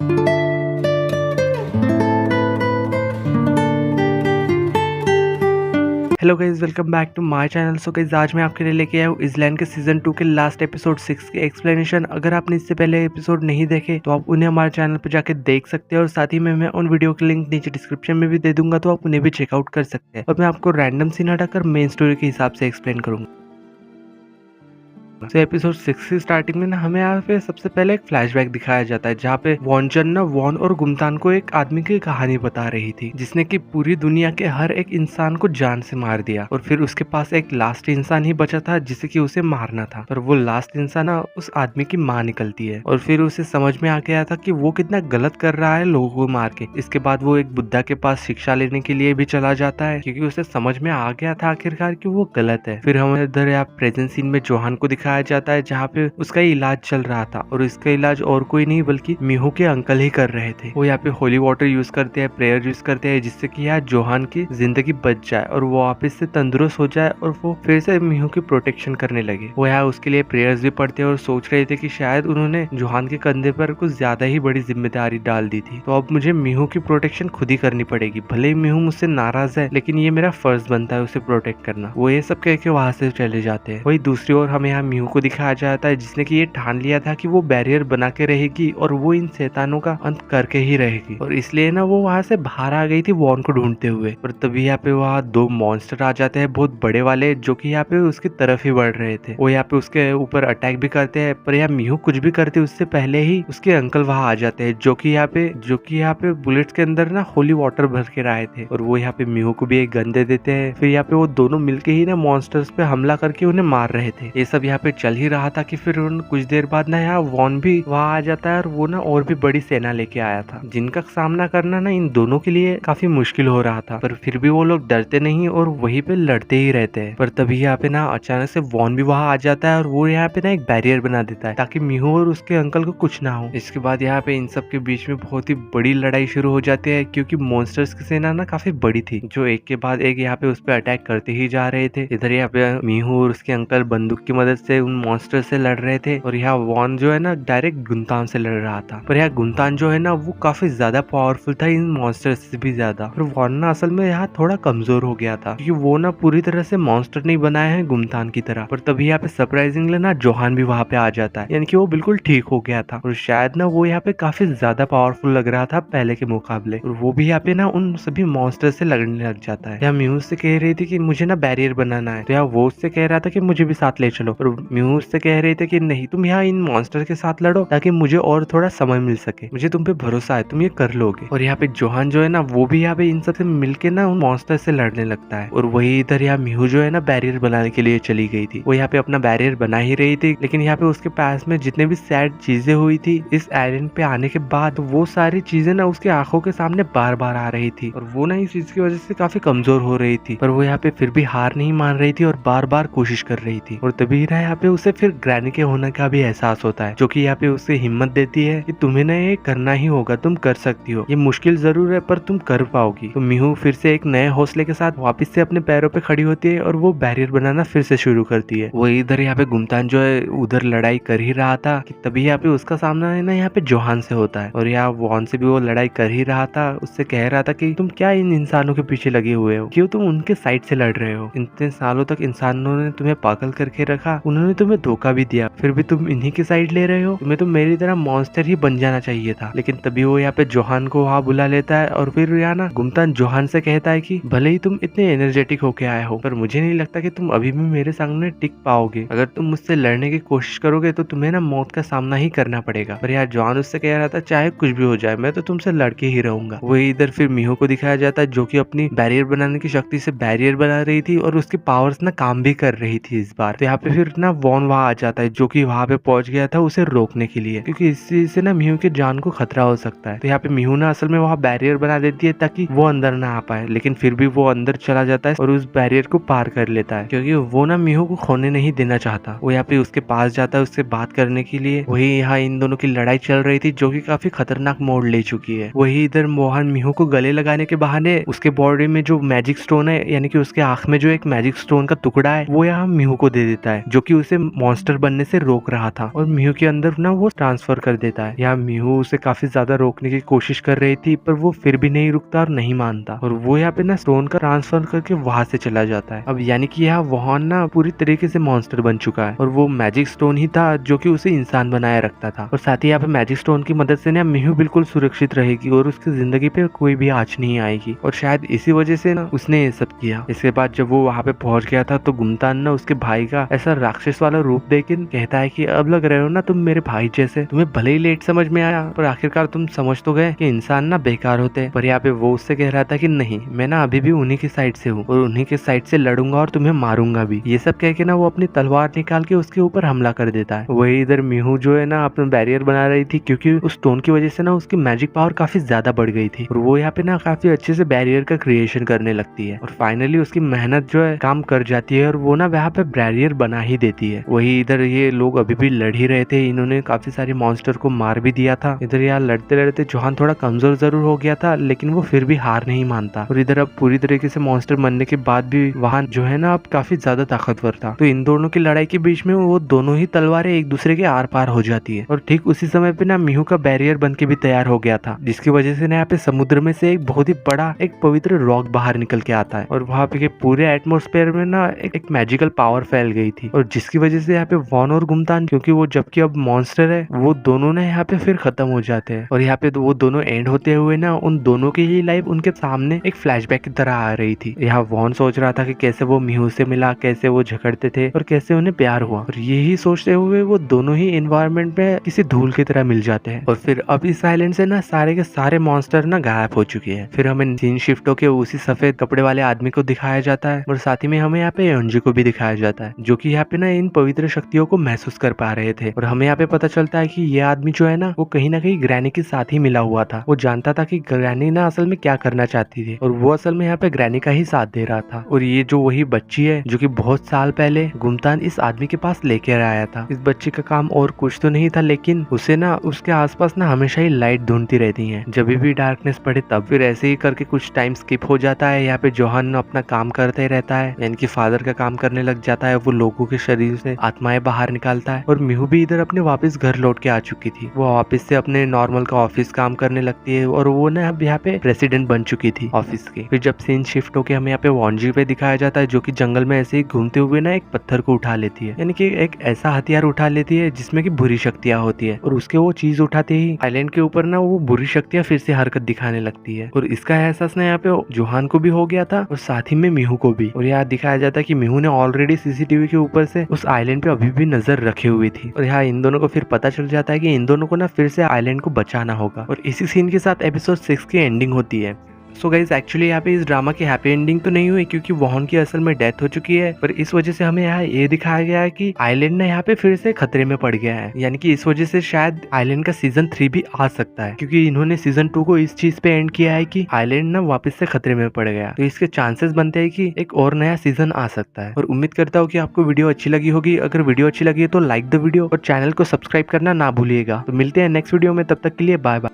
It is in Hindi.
Hello guys, welcome back to my channel. So guys, आज मैं आपके लिए लेके आया हूँ इसलैंड के सीजन 2 के लास्ट एपिसोड 6 के एक्सप्लेनेशन। अगर आपने इससे पहले एपिसोड नहीं देखे तो आप उन्हें हमारे चैनल पर जाके देख सकते हैं, और साथ ही में मैं उन वीडियो के लिंक नीचे डिस्क्रिप्शन में भी दे दूंगा, तो आप उन्हें भी चेकआउट कर सकते हैं। और मैं आपको रैंडम सीन हटाकर मेन स्टोरी के हिसाब से एक्सप्लेन करूंगा। तो एपिसोड 6 की स्टार्टिंग में ना हमें यहाँ पे सबसे पहले एक फ्लैशबैक दिखाया जाता है, जहाँ पे वॉन्चन ना वॉन और गुमतान को एक आदमी की कहानी बता रही थी, जिसने की पूरी दुनिया के हर एक इंसान को जान से मार दिया। और फिर उसके पास एक लास्ट इंसान ही बचा था जिसे कि उसे मारना था, पर वो लास्ट इंसान ना उस आदमी की माँ निकलती है। और फिर उसे समझ में आ गया था कि वो कितना गलत कर रहा है लोगों को मार के। इसके बाद वो एक बुद्धा के पास शिक्षा लेने के लिए भी चला जाता है, क्योंकि उसे समझ में आ गया था आखिरकार कि वो गलत है। फिर हमें इधर यहाँ प्रेजेंट सीन में जोहान को दिखाया जाता है, जहाँ पे उसका इलाज चल रहा था, और इसका इलाज और कोई नहीं बल्कि मीहू के अंकल ही कर रहे थे। वो यहाँ पे होली वाटर यूज करते हैं, प्रेयर यूज करते हैं, जिससे कि यहाँ जोहान की जिंदगी बच जाए और वो वापस से तंदुरुस्त हो जाए और वो फिर से मीहू की प्रोटेक्शन करने लगे। वो यहाँ उसके लिए प्रेयर्स भी पढ़ते हैं और सोच रहे थे कि शायद उन्होंने जोहान के कंधे पर कुछ ज्यादा ही बड़ी जिम्मेदारी डाल दी थी, तो अब मुझे मीहू की प्रोटेक्शन खुद ही करनी पड़ेगी। भले ही मीहू मुझसे नाराज है, लेकिन ये मेरा फर्ज बनता है उसे प्रोटेक्ट करना। वो ये सब कह के वहां से चले जाते हैं। वही दूसरी ओर हमें यहाँ मीहू को दिखाया जाता है, जिसने कि ये ठान लिया था कि वो बैरियर बना के रहेगी और वो इन शैतानों का अंत करके ही रहेगी। और इसलिए ना वो वहां से बाहर आ गई थी वॉन को ढूंढते हुए। और तभी यहाँ पे वहाँ दो मॉन्स्टर आ जाते हैं, बहुत बड़े वाले, जो कि यहाँ पे उसकी तरफ ही बढ़ रहे थे। वो यहाँ पे उसके ऊपर अटैक भी करते हैं, पर यहाँ मीहू कुछ भी करते उससे पहले ही उसके अंकल वहाँ आ जाते हैं, जो कि यहाँ पे बुलेट्स के अंदर ना होली वाटर भर के आए थे। और वो यहाँ पे मीहू को भी एक गन दे देते हैं। फिर यहाँ पे वो दोनों मिलके ही ना मॉन्स्टर्स पे हमला करके उन्हें मार रहे थे। ये सब यहाँ पे चल ही रहा था कि फिर कुछ देर बाद ना यहाँ वॉन भी वहाँ आ जाता है, और वो ना और भी बड़ी सेना लेके आया था, जिनका सामना करना ना इन दोनों के लिए काफी मुश्किल हो रहा था। पर फिर भी वो लोग डरते नहीं और वहीं पे लड़ते ही रहते हैं। पर तभी यहाँ पे ना अचानक से वॉन भी वहाँ आ जाता है, और वो यहाँ पे ना एक बैरियर बना देता है ताकि मीहू और उसके अंकल को कुछ ना हो। इसके बाद यहाँ पे इन सब के बीच में बहुत ही बड़ी लड़ाई शुरू हो जाती है, क्योंकि मॉन्स्टर्स की सेना ना काफी बड़ी थी, जो एक के बाद एक यहाँ पे उस पर अटैक करते ही जा रहे थे। इधर यहाँ पे मीहू और उसके अंकल बंदूक की मदद से उन मॉन्स्टर से लड़ रहे थे, और यहाँ वॉन जो है ना डायरेक्ट गुनतान से लड़ रहा था। पर यहाँ गुनतान जो है ना वो काफी ज्यादा पावरफुल था इन मॉन्स्टर्स से भी ज्यादा। पर वॉन ना असल में यहाँ थोड़ा कमजोर हो गया था, क्योंकि वो ना पूरी तरह से मॉन्स्टर नहीं बनाए हैं गुनतान की तरह। पर तभी यहाँ पे सरप्राइजिंगली ना जोहान भी वहाँ पे आ जाता है, यानी कि वो बिल्कुल ठीक हो गया था, और शायद ना वो यहाँ पे काफी ज्यादा पावरफुल लग रहा था पहले के मुकाबले। और वो भी यहाँ पे ना उन सभी मॉन्स्टर से लड़ने लग जाता है। यहाँ मीहू से कह रही थी कि मुझे ना बैरियर बनाना है, तो यहाँ वो उससे कह रहा था कि मुझे भी साथ ले चलो। और मीहू उससे कह रहे थे कि नहीं, तुम यहाँ इन मॉन्स्टर के साथ लड़ो ताकि मुझे और थोड़ा समय मिल सके, मुझे तुम पे भरोसा है, तुम ये कर लोगे। और यहाँ पे जोहान जो है ना वो भी यहाँ पे इन सबसे मिलके ना उन मॉन्स्टर से लड़ने लगता है। और वही इधर यहाँ मीहू जो है ना बैरियर बनाने के लिए चली गई थी। वो यहाँ पे अपना बैरियर बना ही रही थी, लेकिन यहाँ पे उसके पास में जितने भी सैड चीजें हुई थी इस आइलैंड पे आने के बाद, वो सारी चीजें ना उसकी आंखों के सामने बार बार आ रही थी, और वो ना इस चीज की वजह से काफी कमजोर हो रही थी। पर वो यहाँ पे फिर भी हार नहीं मान रही थी और बार बार कोशिश कर रही थी। और तभी यहाँ पे उसे फिर ग्रैनी के होने का भी एहसास होता है, जो कि यहाँ पे उसे हिम्मत देती है कि तुम्हें ना ये करना ही होगा, तुम कर सकती हो, ये मुश्किल जरूर है पर तुम कर पाओगी। तो मीहू फिर से एक नए हौसले के साथ वापस से अपने पैरों पे खड़ी होती है, और वो बैरियर बनाना फिर से शुरू करती है। वो इधर यहाँ पे गुमतान जो है उधर लड़ाई कर ही रहा था कि तभी यहाँ पे उसका सामना है ना यहाँ पे जोहान से होता है। और यहाँ वॉन से भी वो लड़ाई कर ही रहा था, उससे कह रहा था कि तुम क्या इन इंसानों के पीछे लगे हुए हो, क्यों तुम उनके साइड से लड़ रहे हो, इतने सालों तक इंसानों ने तुम्हें पागल करके रखा, उन्होंने तुम्हें धोखा भी दिया, फिर भी तुम इन्हीं की साइड ले रहे हो, तुम्हें तो मेरी तरह मॉन्स्टर ही बन जाना चाहिए था। लेकिन तभी वो यहाँ पे जोहान को वहाँ बुला लेता है, और फिर यहाँ ना गुमतान जोहान से कहता है कि भले ही तुम इतने एनर्जेटिक होके आए हो, पर मुझे नहीं लगता कि तुम अभी भी मेरे सामने टिक पाओगे। अगर तुम मुझसे लड़ने की कोशिश करोगे तो तुम्हें ना मौत का सामना ही करना पड़ेगा। पर यार जोहान उससे कह रहा था चाहे कुछ भी हो जाए मैं तो तुमसे लड़के ही रहूंगा। वही इधर फिर मीहू को दिखाया जाता है, जो कि अपनी बैरियर बनाने की शक्ति से बैरियर बना रही थी, और उसकी पावर्स ना काम भी कर रही थी इस बार। तो यहाँ पे फिर ना वॉन वहाँ आ जाता है, जो कि वहाँ पे पहुंच गया था उसे रोकने के लिए, क्योंकि इससे से ना मीहू की जान को खतरा हो सकता है। तो यहाँ पे मीहू ना असल में वहाँ बैरियर बना देती है ताकि वो अंदर ना आ पाए, लेकिन फिर भी वो अंदर चला जाता है और उस बैरियर को पार कर लेता है, क्योंकि वो ना मीहू को खोने नहीं देना चाहता। वो यहाँ पे उसके पास जाता है उससे बात करने के लिए। वही यहाँ इन दोनों की लड़ाई चल रही थी, जो कि काफी खतरनाक मोड़ ले चुकी है। वही इधर मोहन मीहू को गले लगाने के बहाने उसके बॉडी में जो मैजिक स्टोन है, यानी कि उसके आंख में जो एक मैजिक स्टोन का टुकड़ा है, वो यहाँ मीहू को दे देता है, जो कि उसे मॉन्स्टर बनने से रोक रहा था और मिहू के अंदर ना वो ट्रांसफर कर देता है। यहाँ मिहू उसे काफी ज्यादा रोकने की कोशिश कर रही थी पर वो फिर भी नहीं रुकता और नहीं मानता और वो यहाँ पे ना स्टोन का ट्रांसफर करके वहां से चला जाता है। अब यानी कि यहाँ वॉन ना पूरी तरीके से मॉन्स्टर बन चुका है और वो मैजिक स्टोन ही था जो कि उसे इंसान बनाए रखता था। और साथ ही यहाँ पे मैजिक स्टोन की मदद से ना मिहू बिल्कुल सुरक्षित रहेगी और उसकी जिंदगी पे कोई भी आँच नहीं आएगी और शायद इसी वजह से ना उसने ये सब किया। इसके बाद जब वो वहाँ पे पहुंच गया था तो गुमतान ना उसके भाई का ऐसा राक्षस वाला रूप देख कहता है कि अब लग रहे हो ना तुम मेरे भाई जैसे, तुम्हें भले ही लेट समझ में आया पर आखिरकार तुम समझ तो गए कि इंसान ना बेकार होते हैं। पर यहाँ पे वो उससे कह रहा था कि नहीं, मैं ना अभी भी उन्हीं की साइड से हूँ और उन्हीं के साइड से लड़ूंगा और तुम्हें मारूंगा भी। ये सब कह के ना वो अपनी तलवार निकाल के उसके ऊपर हमला कर देता है। वही इधर मिहू जो है ना अपना बैरियर बना रही थी क्योंकि उस स्टोन की वजह से ना उसकी मैजिक पावर काफी ज्यादा बढ़ गई थी और वो यहाँ पे ना काफी अच्छे से बैरियर का क्रिएशन करने लगती है और फाइनली उसकी मेहनत जो है काम कर जाती है और वो ना वहाँ पे बैरियर बना ही देती है। वही इधर ये लोग अभी भी लड़ ही रहे थे, इन्होंने काफी सारे मॉन्स्टर को मार भी दिया था। इधर यहाँ लड़ते लड़ते जोहान थोड़ा कमजोर जरूर हो गया था लेकिन वो फिर भी हार नहीं मानता और इधर अब पूरी तरीके से मॉन्स्टर मरने के बाद भी वहां जो है ना अब काफी ज्यादा ताकतवर था। तो इन दोनों की लड़ाई के बीच में वो दोनों ही तलवारें एक दूसरे के आर पार हो जाती है और ठीक उसी समय पे ना मिहू का बैरियर बन के भी तैयार हो गया था जिसकी वजह से ना यहाँ पे समुद्र में से एक बहुत ही बड़ा एक पवित्र रॉक बाहर निकल के आता है और वहाँ पे के पूरे एटमोस्फेयर में ना एक मैजिकल पावर फैल गई थी और जिसकी वजह से यहाँ पे वॉन और गुमतान, क्योंकि वो जबकि अब मॉन्स्टर है, वो दोनों ना यहाँ पे फिर खत्म हो जाते हैं और यहाँ पे वो दोनों एंड होते हुए ना उन दोनों की ही लाइफ उनके सामने एक फ्लैशबैक की तरह आ रही थी। यहाँ वॉन सोच रहा था कि कैसे वो मिहू से मिला, कैसे वो झगड़ते थे और कैसे उन्हें प्यार हुआ और यही सोचते हुए वो दोनों ही एनवायरनमेंट में किसी धूल की तरह मिल जाते हैं और फिर अब इस आइलैंड से ना सारे के सारे मॉन्स्टर ना गायब हो चुके हैं। फिर हमें सीन शिफ्ट होके उसी सफेद कपड़े वाले आदमी को दिखाया जाता है और साथ ही में हमें यहाँ पे एंजी को भी दिखाया जाता है जो कि यहाँ पे ना इन पवित्र शक्तियों को महसूस कर पा रहे थे और हमें यहाँ पे पता चलता है कि ये आदमी जो है ना वो कहीं ना कहीं ग्रैनी के साथ ही मिला हुआ था। वो जानता था कि ग्रैनी ना असल में क्या करना चाहती थी और वो असल में यहाँ पे ग्रैनी का ही साथ दे रहा था। और ये जो वही बच्ची है जो कि बहुत साल पहले गुमतान इस आदमी के पास लेकर आया था। इस बच्ची का काम और कुछ तो नहीं था लेकिन उसे ना उसके आसपास ना हमेशा ही लाइट ढूंढती रहती है। जब भी डार्कनेस पड़े तब फिर ऐसे ही करके कुछ टाइम स्किप हो जाता है। यहाँ पे जोहान अपना काम करते रहता है, यानी कि फादर का काम करने लग जाता है। वो लोगों के शरीर से आत्माएं बाहर निकालता है और मिहू भी इधर अपने वापस घर लौट के आ चुकी थी। वो वापस से अपने नॉर्मल का ऑफिस काम करने लगती है और वो ना अब यहाँ पे प्रेसिडेंट बन चुकी थी ऑफिस के। फिर जब सीन शिफ्ट होके हमें यहाँ पे वॉन्जी पे दिखाया जाता है जो कि जंगल में ऐसे ही घूमते हुए ना एक पत्थर को उठा लेती है, यानी कि एक ऐसा हथियार उठा लेती है जिसमें की बुरी शक्तियां होती है और उसके वो चीज उठाते ही आइलैंड के ऊपर ना वो बुरी शक्तियां फिर से हरकत दिखाने लगती है और इसका एहसास ना यहाँ पे जोहान को भी हो गया था और साथ ही में मिहू को भी। और यहाँ दिखाया जाता है कि मिहू ने ऑलरेडी सीसीटीवी के ऊपर से उस आइलैंड पे अभी भी नजर रखी हुई थी और यहाँ इन दोनों को फिर पता चल जाता है कि इन दोनों को ना फिर से आइलैंड को बचाना होगा और इसी सीन के साथ एपिसोड 6 की एंडिंग होती है। सो गाइस एक्चुअली यहाँ पे इस ड्रामा की हैप्पी एंडिंग तो नहीं हुई क्योंकि वॉन की असल में डेथ हो चुकी है, पर इस वजह से हमें यहाँ ये दिखाया गया है कि आइलैंड ना यहाँ पे फिर से खतरे में पड़ गया है, यानी कि इस वजह से शायद आइलैंड का सीजन 3 भी आ सकता है क्योंकि इन्होंने सीजन 2 को इस चीज पे एंड किया है कि आइलैंड ना वापस से खतरे में पड़ गया। तो इसके चांसेस बनते हैं कि एक और नया सीजन आ सकता है और उम्मीद करता हूँ कि आपको वीडियो अच्छी लगी होगी। अगर वीडियो अच्छी लगी है तो लाइक द वीडियो और चैनल को सब्सक्राइब करना ना भूलिएगा। तो मिलते हैं नेक्स्ट वीडियो में, तब तक के लिए बाय बाय।